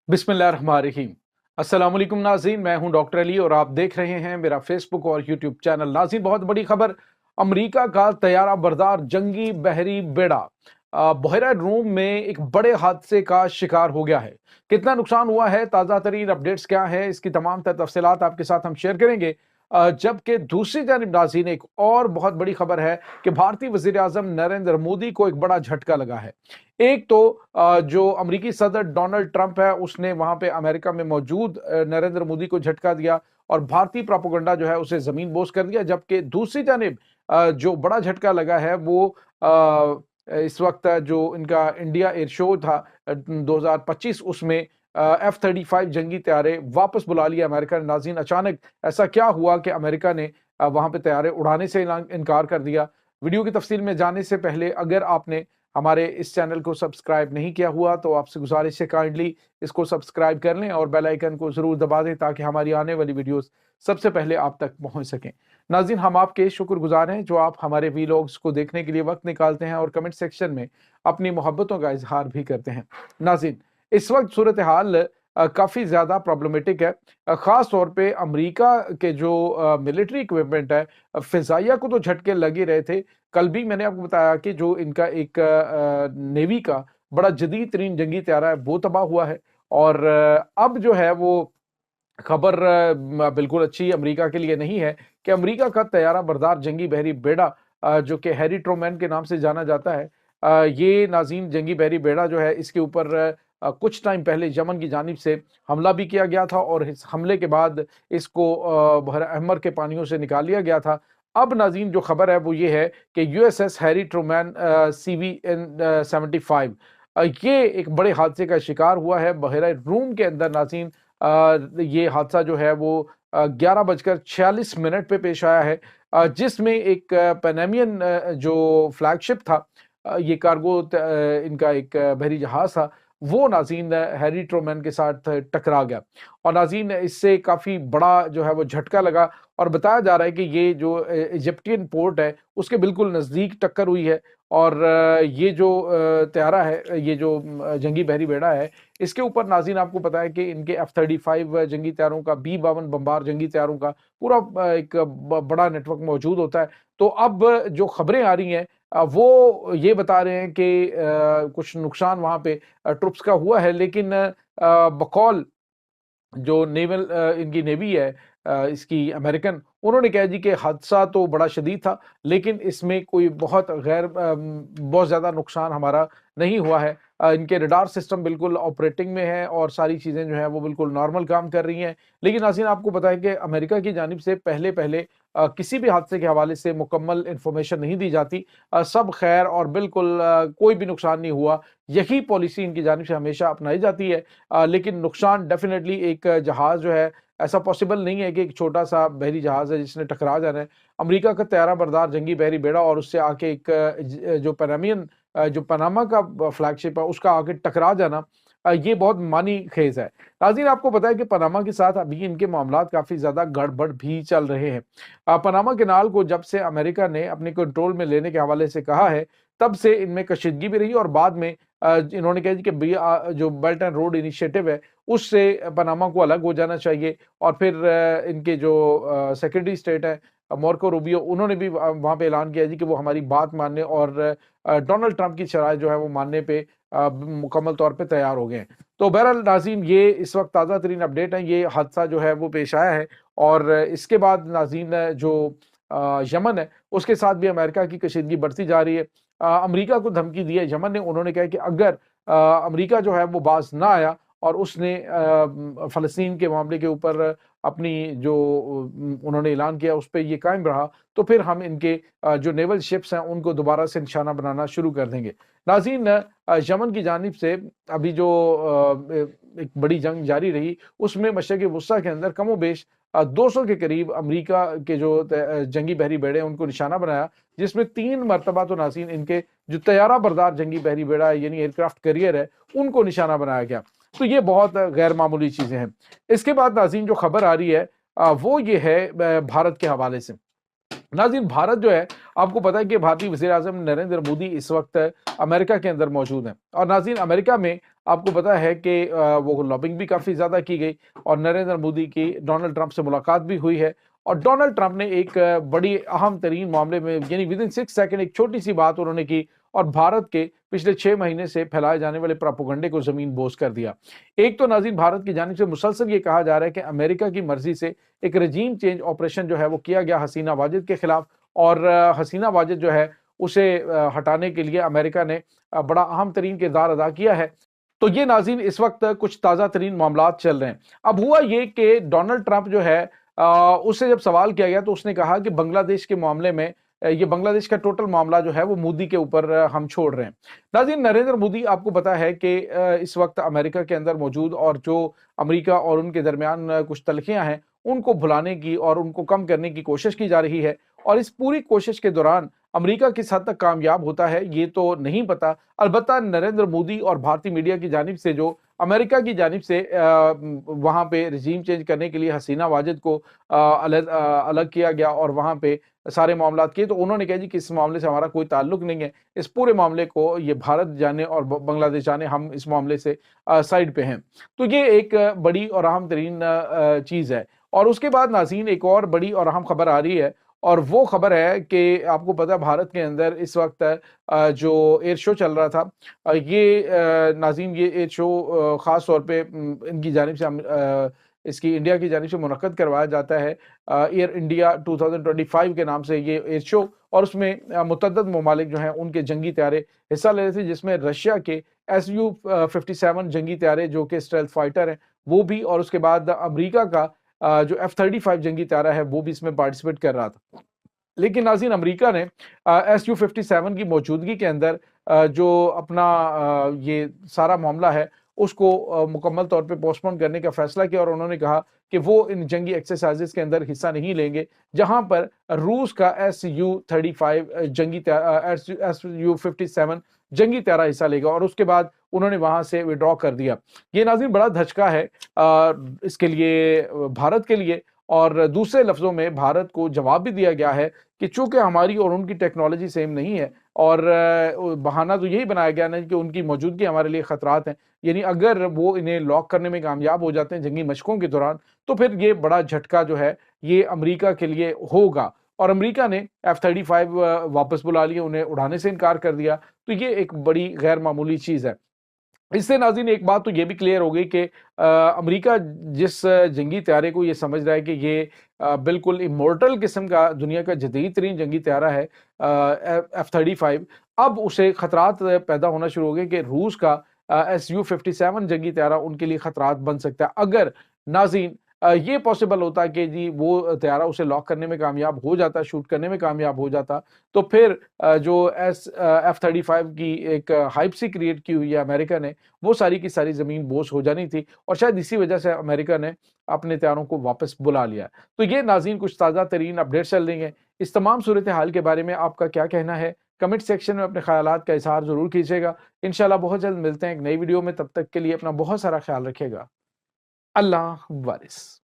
बिस्मिल्लाहिर्रहमानिर्रहीम। अस्सलाम वालेकुम नाज़रीन, मैं हूं डॉक्टर अली और आप देख रहे हैं मेरा फेसबुक और यूट्यूब चैनल। नाज़रीन, बहुत बड़ी खबर, अमेरिका का तैयारा बरदार जंगी बहरी बेड़ा बहरा रूम में एक बड़े हादसे का शिकार हो गया है। कितना नुकसान हुआ है, ताज़ा तरीन अपडेट्स क्या है, इसकी तमाम तफसीलात आपके साथ हम शेयर करेंगे। जबकि दूसरी जानिब नाज़रीन, एक और बहुत बड़ी खबर है कि भारतीय वज़ीर आज़म नरेंद्र मोदी को एक बड़ा झटका लगा है। एक तो जो अमेरिकी सदर डोनाल्ड ट्रंप है, उसने वहां पे अमेरिका में मौजूद नरेंद्र मोदी को झटका दिया और भारतीय प्रोपेगेंडा जो है उसे जमीन बोस कर दिया। जबकि दूसरी जानिब जो बड़ा झटका लगा है वो इस वक्त जो इनका इंडिया एयर शो था 2025, उसमें F-35 जंगी तैयारे वापस बुला लिया अमेरिका ने। नाज़रीन, अचानक ऐसा क्या हुआ कि अमेरिका ने वहां पे तैयारे उड़ाने से इनकार कर दिया। वीडियो की तफसील में जाने से पहले अगर आपने हमारे इस चैनल को सब्सक्राइब नहीं किया हुआ तो आपसे गुजारिश है काइंडली इसको सब्सक्राइब कर लें और बेल आइकन को जरूर दबा दें ताकि हमारी आने वाली वीडियोस सबसे पहले आप तक पहुंच सकें। नाज़रीन, हम आपके शुक्रगुजार हैं जो आप हमारे वीलॉग्स को देखने के लिए वक्त निकालते हैं और कमेंट सेक्शन में अपनी मोहब्बतों का इजहार भी करते हैं। नाज़रीन, इस वक्त सूरत हाल काफ़ी ज़्यादा प्रॉब्लमेटिक है। ख़ास तौर पे अमेरिका के जो मिलिट्री इक्विपमेंट है, फ़िज़ाइया को तो झटके लग ही रहे थे। कल भी मैंने आपको बताया कि जो इनका एक नेवी का बड़ा जदीद तरीन जंगी त्यारा है वो तबाह हुआ है। और अब जो है वो खबर बिल्कुल अच्छी अमेरिका के लिए नहीं है कि अमेरिका का तैयारा बरदार जंगी बहरी बेड़ा जो कि हैरी ट्रूमैन के नाम से जाना जाता है, ये नाज़रीन जंगी बहरी बेड़ा जो है इसके ऊपर कुछ टाइम पहले यमन की जानिब से हमला भी किया गया था और इस हमले के बाद इसको बहर अहमर के पानियों से निकाल लिया गया था। अब नाज़रीन जो खबर है वो ये है कि यूएसएस हैरी ट्रूमैन CVN-75 ये एक बड़े हादसे का शिकार हुआ है बहरा रूम के अंदर। नाज़रीन, ये हादसा जो है वो 11:46 पे पेश आया है, जिसमें एक पैनामियन जो फ्लैगशिप था, ये कार्गो इनका एक बहरी जहाज था, वो नाज़रीन हैरी ट्रूमैन के साथ टकरा गया और नाज़रीन इससे काफ़ी बड़ा जो है वो झटका लगा। और बताया जा रहा है कि ये जो इजिप्टियन पोर्ट है उसके बिल्कुल नज़दीक टक्कर हुई है और ये जो त्यारा है, ये जो जंगी बहरी बेड़ा है, इसके ऊपर नाज़रीन आपको पता है कि इनके F-35 जंगी त्यारों का, B-52 बम्बार जंगी त्यारों का पूरा एक बड़ा नेटवर्क मौजूद होता है। तो अब जो खबरें आ रही हैं वो ये बता रहे हैं कि कुछ नुकसान वहाँ पे ट्रुप्स का हुआ है, लेकिन बकौल जो नेवल इनकी नेवी है इसकी अमेरिकन, उन्होंने कहा जी कि हादसा तो बड़ा शदीद था लेकिन इसमें कोई बहुत ज़्यादा नुकसान हमारा नहीं हुआ है। इनके रडार सिस्टम बिल्कुल ऑपरेटिंग में है और सारी चीज़ें जो हैं वो बिल्कुल नॉर्मल काम कर रही हैं। लेकिन नाज़रीन, आपको पता है कि अमेरिका की जानिब से पहले पहले किसी भी हादसे के हवाले से मुकम्मल इन्फॉर्मेशन नहीं दी जाती। सब खैर और बिल्कुल कोई भी नुकसान नहीं हुआ, यही पॉलिसी इनकी जानिब से हमेशा अपनाई जाती है। लेकिन नुकसान डेफिनेटली, एक जहाज़ जो है, ऐसा पॉसिबल नहीं है कि एक छोटा सा बहरी जहाज़ है जिसने टकरा जाना है। अमेरिका का तैयारा बरदार जंगी बहरी बेड़ा और उससे आके एक जो पैनामियन जो पनामा का फ्लैगशिप है उसका आके टकरा जाना, ये बहुत मानी खेज है। नाज़रीन, आपको पता है कि पनामा के साथ अभी इनके मामलात काफ़ी ज़्यादा गड़बड़ भी चल रहे हैं। पनामा कैनाल को जब से अमेरिका ने अपने कंट्रोल में लेने के हवाले से कहा है, तब से इनमें कशीदगी भी रही और बाद में इन्होंने कहा कि जो बेल्ट एंड रोड इनिशिएटिव है उससे पनामा को अलग हो जाना चाहिए। और फिर इनके जो सेक्रेटरी स्टेट है मार्को रूबियो, उन्होंने भी वहाँ पे ऐलान किया जी कि वो हमारी बात मानने और डोनाल्ड ट्रंप की शराइ जो है वो मानने पे मुकम्मल तौर पे तैयार हो गए हैं। तो बहरहाल नाज़रीन, ये इस वक्त ताज़ा तरीन अपडेट है, ये हादसा जो है वो पेश आया है। और इसके बाद नाज़रीन जो यमन है उसके साथ भी अमेरिका की कशीदगी बढ़ती जा रही है। अमेरिका को धमकी दी है यमन ने, उन्होंने कहा कि अगर अमेरिका जो है वो बाज ना आया और उसने फ़लस्तीन के मामले के ऊपर अपनी जो उन्होंने ऐलान किया उस पे ये कायम रहा, तो फिर हम इनके जो नेवल शिप्स हैं उनको दोबारा से निशाना बनाना शुरू कर देंगे। नाज़रीन, यमन की जानिब से अभी जो एक बड़ी जंग जारी रही उसमें मशरिक़ वुस्ता के अंदर कमोबेश 200 के करीब अमेरिका के जो जंगी बहरी बेड़े हैं उनको निशाना बनाया, जिसमें 3 मरतबा तो नाज़रीन इनके जो तैयारा बरदार जंगी बहरी बेड़ा है यानी एयरक्राफ्ट कैरियर है उनको निशाना बनाया गया। तो ये बहुत गैर मामूली चीज़ें हैं। इसके बाद नाज़रीन जो खबर आ रही है वो ये है भारत के हवाले से। नाज़रीन, भारत जो है, आपको पता है कि भारतीय वज़ीर-ए-आज़म नरेंद्र मोदी इस वक़्त अमेरिका के अंदर मौजूद हैं और नाज़रीन, अमेरिका में आपको पता है कि वो लॉबिंग भी काफ़ी ज़्यादा की गई और नरेंद्र मोदी की डोनाल्ड ट्रंप से मुलाकात भी हुई है और डोनाल्ड ट्रंप ने एक बड़ी अहम तरीन मामले में यानी विदिन 6 सेकंड एक छोटी-सी बात उन्होंने की और भारत के पिछले 6 महीने से फैलाए जाने वाले प्रोपेगेंडे को ज़मीन-बोस कर दिया। एक तो नाज़रीन, भारत की जानिब से मुसलसल ये कहा जा रहा है कि अमेरिका की मर्ज़ी से एक रजीम चेंज ऑपरेशन जो है वो किया गया हसीना वाजिद के खिलाफ और हसीना वाजिद जो है उसे हटाने के लिए अमेरिका ने बड़ा अहम तरीन किरदार अदा किया है। तो ये नाज़रीन इस वक्त कुछ ताज़ा तरीन मामलात चल रहे हैं। अब हुआ ये कि डोनाल्ड ट्रंप जो है उससे जब सवाल किया गया तो उसने कहा कि बांग्लादेश के मामले में ये बांग्लादेश का टोटल मामला जो है वो मोदी के ऊपर हम छोड़ रहे हैं। नाज़रीन, नरेंद्र मोदी आपको पता है कि इस वक्त अमेरिका के अंदर मौजूद और जो अमेरिका और उनके दरमियान कुछ तल्खियां हैं उनको भुलाने की और उनको कम करने की कोशिश की जा रही है और इस पूरी कोशिश के दौरान अमेरिका किस हद तक कामयाब होता है ये तो नहीं पता। अलबत्ता नरेंद्र मोदी और भारतीय मीडिया की जानिब से जो अमेरिका की जानिब से वहाँ पे रजीम चेंज करने के लिए हसीना वाजिद को अलग किया गया और वहाँ पे सारे मामलात किए, तो उन्होंने कहा जी कि इस मामले से हमारा कोई ताल्लुक नहीं है, इस पूरे मामले को ये भारत जाने और बांग्लादेश जाने, हम इस मामले से साइड पे हैं। तो ये एक बड़ी और अहम तरीन चीज़ है और उसके बाद नाज़रीन एक और बड़ी और अहम खबर आ रही है और वो खबर है कि आपको पता है भारत के अंदर इस वक्त जो एयर शो चल रहा था, ये नाज़रीन ये एयर शो ख़ास तौर पे इनकी जानिब से इसकी इंडिया की जानिब से मुनक्कद करवाया जाता है एयर इंडिया 2025 के नाम से ये एयर शो और उसमें मुतअद्दिद ममालिक जो हैं उनके जंगी तैयारे हिस्सा ले रहे थे, जिसमें रशिया के SU-57 जंगी तैयारे जो कि स्टेल्थ फाइटर हैं वो भी, और उसके बाद अमेरिका का जो F-35 जंगी तैयारा है वो भी इसमें पार्टिसिपेट कर रहा था। लेकिन नाज़रीन, अमेरिका ने SU-57 की मौजूदगी के अंदर जो अपना ये सारा मामला है उसको मुकम्मल तौर पे पोस्टपोन करने का फैसला किया और उन्होंने कहा कि वो इन जंगी एक्सरसाइजेस के अंदर हिस्सा नहीं लेंगे जहां पर रूस का SU-57 जंगी त्यारा हिस्सा लेगा और उसके बाद उन्होंने वहां से विड्रॉ कर दिया। ये नाज़रीन बड़ा धचका है इसके लिए, भारत के लिए, और दूसरे लफ्जों में भारत को जवाब भी दिया गया है कि चूंकि हमारी और उनकी टेक्नोलॉजी सेम नहीं है और बहाना तो यही बनाया गया ना कि उनकी मौजूदगी हमारे लिए खतरात हैं, यानी अगर वो इन्हें लॉक करने में कामयाब हो जाते हैं जंगी मशकों के दौरान तो फिर ये बड़ा झटका जो है ये अमेरिका के लिए होगा और अमेरिका ने F-35 वापस बुला लिए, उन्हें उड़ाने से इनकार कर दिया। तो ये एक बड़ी गैर मामूली चीज़ है। इससे नाज़रीन एक बात तो ये भी क्लियर हो गई कि अमेरिका जिस जंगी त्यारे को ये समझ रहा है कि ये बिल्कुल इमॉर्टल किस्म का दुनिया का जदीद तरीन जंगी त्यारा है F-35, अब उसे खतरात पैदा होना शुरू हो गए कि रूस का SU-57 जंगी त्यारा उनके लिए खतरात बन सकता है। अगर नाज़रीन ये पॉसिबल होता कि जी वो त्यारा उसे लॉक करने में कामयाब हो जाता, शूट करने में कामयाब हो जाता, तो फिर जो F-35 की एक हाइप सी क्रिएट की हुई है अमेरिका ने, वो सारी की सारी ज़मीन बोस हो जानी थी और शायद इसी वजह से अमेरिका ने अपने त्यारों को वापस बुला लिया। तो ये नाज़रीन कुछ ताज़ा तरीन अपडेट्स चल रही हैं। इस तमाम सूरत हाल के बारे में आपका क्या कहना है? कमेंट सेक्शन में अपने ख़यालात का इज़हार ज़रूर कीजिएगा। इंशाअल्लाह बहुत जल्द मिलते हैं एक नई वीडियो में, तब तक के लिए अपना बहुत सारा ख्याल रखिएगा। अल्लाह वारिस।